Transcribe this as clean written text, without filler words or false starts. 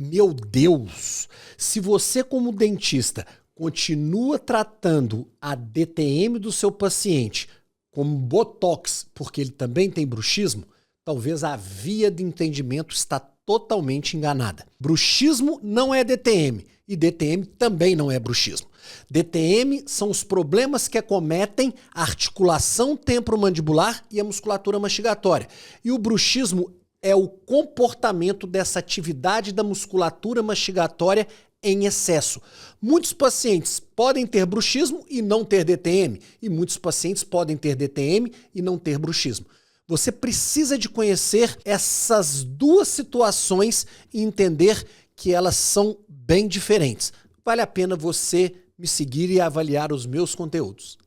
Meu Deus! Se você, como dentista, continua tratando a DTM do seu paciente como botox, porque ele também tem bruxismo, talvez a via de entendimento está totalmente enganada. Bruxismo não é DTM e DTM também não é bruxismo. DTM são os problemas que acometem a articulação temporomandibular e a musculatura mastigatória. E o bruxismo é o comportamento dessa atividade da musculatura mastigatória em excesso. Muitos pacientes podem ter bruxismo e não ter DTM, e muitos pacientes podem ter DTM e não ter bruxismo. Você precisa de conhecer essas duas situações e entender que elas são bem diferentes. Vale a pena você me seguir e avaliar os meus conteúdos.